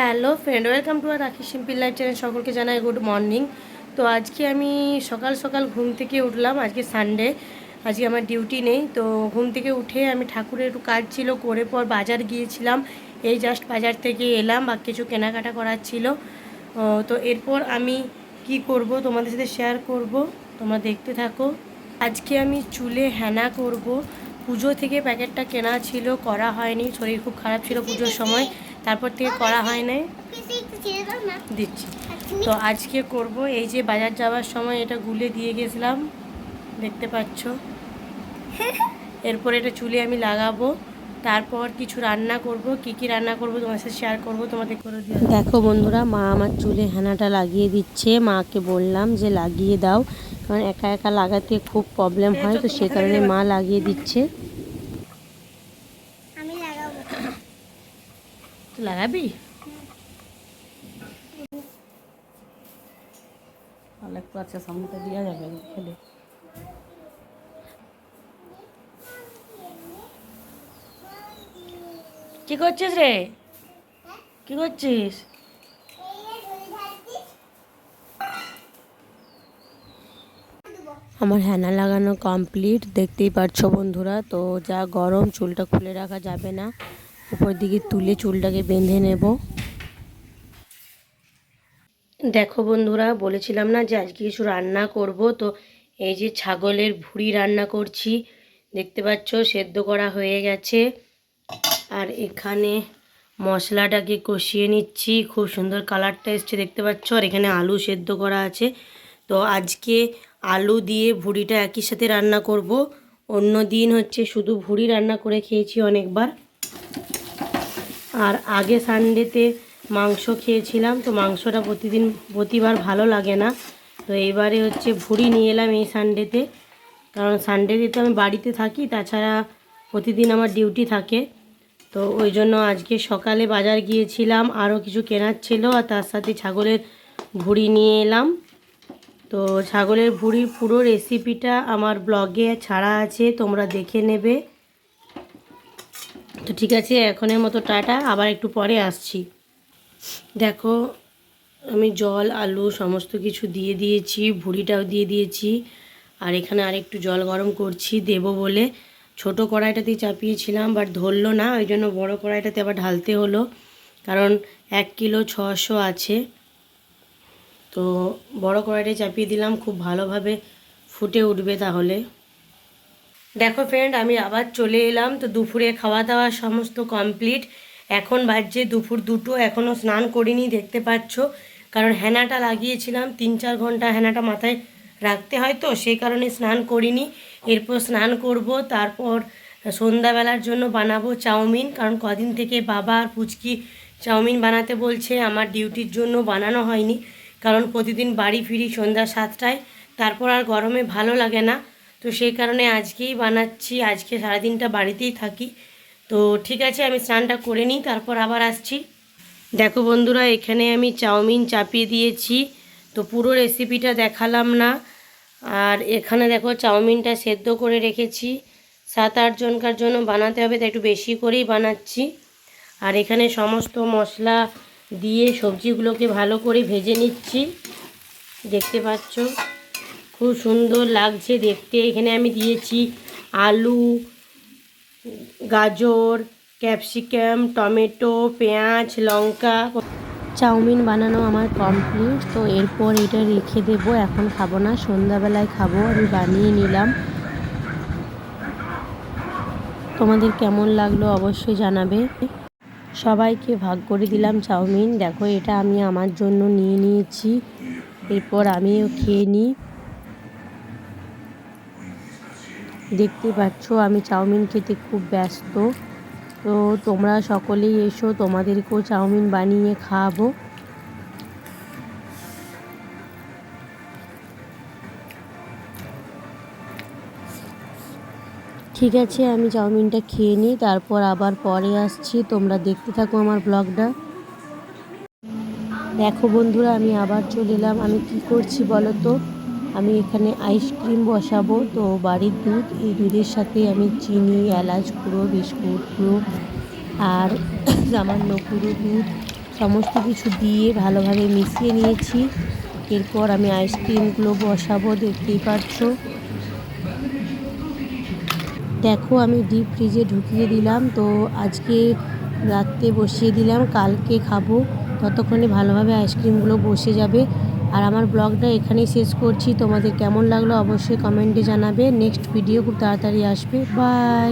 Hello friend, welcome to আর রাখি simple life channel. সকলকে জানাই গুড মর্নিং। তো আজকে আমি সকাল সকাল ঘুম থেকে উঠলাম। আজকে সানডে, আজকে আমার ডিউটি নেই। তো ঘুম থেকে উঠে আমি ঠাকুরের একটু কাজ ছিল করে পর বাজার গিয়েছিলাম। এই জাস্ট বাজার থেকে এলাম, বা কিছু কেনাকাটা করার ছিল। তো এরপর আমি কি করব তোমাদের সাথে শেয়ার করব, তোমরা দেখতে থাকো। আজকে আমি চুলে হেনা করব। পুজো থেকে প্যাকেটটা কেনা ছিল, করা হয়নি, শরীর খুব খারাপ ছিল পুজোর সময়, তারপর থেকে করা হয় নাই। দিচ্ছি তো আজকে করব। এই যে বাজার যাওয়ার সময় এটা গুলে দিয়ে গেছিলাম, দেখতে পাচ্ছ। এরপর এটা চুলে আমি লাগাবো, তারপর কিছু রান্না করব। কি কি রান্না করব তোমার সাথে শেয়ার করব, তোমাদের করে দিয়ে। দেখো বন্ধুরা, মা আমার চুলে হেনাটা লাগিয়ে দিচ্ছে। মাকে বললাম যে লাগিয়ে দাও, কারণ একা একা লাগাতে খুব প্রবলেম হয়, তো সে কারণে মা লাগিয়ে দিচ্ছে। আমি লাগাবো। তুই লাগাবি? তাহলে একটু আচ্ছা সামনেটা দেওয়া যাবে খেলে। কি করছিস রে? কি করছিস? আমার হেনা লাগানো কমপ্লিট, দেখতেই পাচ্ছ বন্ধুরা। তো যা গরম, চুলটা খুলে রাখা যাবে না, উপর দিকে তুলে চুলটাকে বেঁধে নেব। দেখো বন্ধুরা, বলেছিলাম না যে আজকে কিছু রান্না করব। তো এই যে ছাগলের ভুঁড়ি রান্না করছি, দেখতে পাচ্ছ সেদ্ধ করা হয়ে গেছে। আর এখানে মশলাটাকে কষিয়ে নিচ্ছি, খুব সুন্দর কালারটা এসছে দেখতে পাচ্ছ। আর এখানে আলু সেদ্ধ করা আছে। তো আজকে আলু দিয়ে ভুঁড়িটা একই সাথে রান্না করব। অন্য দিন হচ্ছে শুধু ভুঁড়ি রান্না করে খেয়েছি অনেকবার। আর আগে সানডেতে মাংস খেয়েছিলাম, তো মাংসটা প্রতিবার ভালো লাগে না। তো এইবারে হচ্ছে ভুঁড়ি নিয়ে এলাম এই সানডেতে, কারণ সানডেতে তো আমি বাড়িতে থাকি, তাছাড়া প্রতিদিন আমার ডিউটি থাকে। তো ওই জন্য আজকে সকালে বাজার গিয়েছিলাম, আরও কিছু কেনার ছিল, আর তার সাথে ছাগলের ভুঁড়ি নিয়ে এলাম। তো ছাগলের ভুঁড়ির পুরো রেসিপিটা আমার ব্লগে ছাড়া আছে, তোমরা দেখে নেবে। তো ঠিক আছে, এখনের মতো টাটা, আবার একটু পরে আসছি। দেখো, আমি জল আলু সমস্ত কিছু দিয়ে দিয়েছি, ভুঁড়িটাও দিয়ে দিয়েছি। আর এখানে আরেকটু জল গরম করছি দেব বলে। ছোট কড়াইটাতেই চাপিয়েছিলাম, বাট ধরলো না, ওই জন্য বড়ো কড়াইটাতে আবার ঢালতে হলো, কারণ 1 কিলো 600 আছে। তো বড় কড়াইটাই চাপিয়ে দিলাম, খুব ভালোভাবে ফুটে উঠবে তাহলে। দেখো ফ্রেন্ড, আমি আবার চলে এলাম। তো দুপুরে খাওয়া দাওয়া সমস্ত কমপ্লিট। এখন বাজছে দুপুর 2টো, এখনও স্নান করিনি, দেখতে পাচ্ছ। কারণ হেনাটা লাগিয়েছিলাম, 3-4 ঘন্টা হেনাটা মাথায় রাখতে হয়, তো সেই কারণে স্নান করিনি। এরপর স্নান করব, তারপর সন্ধ্যাবেলার জন্য বানাবো চাউমিন। কারণ কদিন থেকে বাবা আর পুচকি চাউমিন বানাতে বলছে, আমার ডিউটির জন্য বানানো হয়নি। কারণ প্রতিদিন বাড়ি ফিরি সন্ধ্যা 7টায়, তারপর আর গরমে ভালো লাগে না। তো সেই কারণে আজকেই বানাচ্ছি, আজকে সারাদিনটা বাড়িতেই থাকি। তো ঠিক আছে, আমি স্নানটা করে নিই, তারপর আবার আসছি। দেখো বন্ধুরা, এখানে আমি চাউমিন চাপিয়ে দিয়েছি। তো পুরো রেসিপিটা দেখালাম না। আর এখানে দেখো চাউমিনটা সেদ্ধ করে রেখেছি, 7-8 জনকার জন্য বানাতে হবে, তাই একটু বেশি করেই বানাচ্ছি। আর এখানে সমস্ত মশলা দিয়ে সবজিগুলোকে ভালো করে ভেজে নিচ্ছি, দেখতে পাচ্ছ খুব সুন্দর লাগছে দেখতে। এখানে আমি দিয়েছি আলু, গাজর, ক্যাপসিকাম, টমেটো, পেঁয়াজ, লঙ্কা। চাউমিন বানানো আমার কমপ্লিট। তো এরপর এটা রেখে দেবো, এখন খাবো না, সন্ধ্যাবেলায় খাবো। আমি বানিয়ে নিলাম। তোমাদের কেমন লাগলো অবশ্যই জানাবে। সবাইকে ভাগ করে দিলাম চাউমিন। দেখো, এটা আমি আমার জন্য নিয়ে নিয়েছি, এরপর আমিও খেয়ে নিই। দেখতে পাচ্ছ আমি চাউমিন খেতে খুব ব্যস্ত। তো তোমরা সকলেই এসো, তোমাদেরকেও চাউমিন বানিয়ে খাওয়াবো। ঠিক আছে, আমি চাউমিনটা খেয়ে নিই, তারপর আবার পরে আসছি। তোমরা দেখতে থাকো আমার ব্লগটা। দেখো বন্ধুরা, আমি আবার চলে এলাম। আমি কি করছি বলো তো, আমি এখানে আইসক্রিম বসাবো। তো বাড়ির দুধ, এই দুধের সাথে আমি চিনি, এলাচ গুঁড়ো, বিস্কুট গুঁড়ো আর সামান্য গুঁড়ো দুধ সমস্ত কিছু দিয়ে ভালোভাবে মিশিয়ে নিয়েছি। এরপর আমি আইসক্রিমগুলো বসাবো, দেখতেই পাচ্ছ। দেখো আমি ডিপ ফ্রিজে ঢুকিয়ে দিলাম, তো আজকে রাত্রে বসিয়ে দিলাম, কালকে খাবো। ততক্ষণে ভালোভাবে আইসক্রিমগুলো বসে যাবে। আর আমার ব্লগটা এখানেই শেষ করছি। তোমাদের কেমন লাগলো অবশ্যই কমেন্টে জানাবে। নেক্সট ভিডিও খুব তাড়াতাড়ি আসবে। বাই।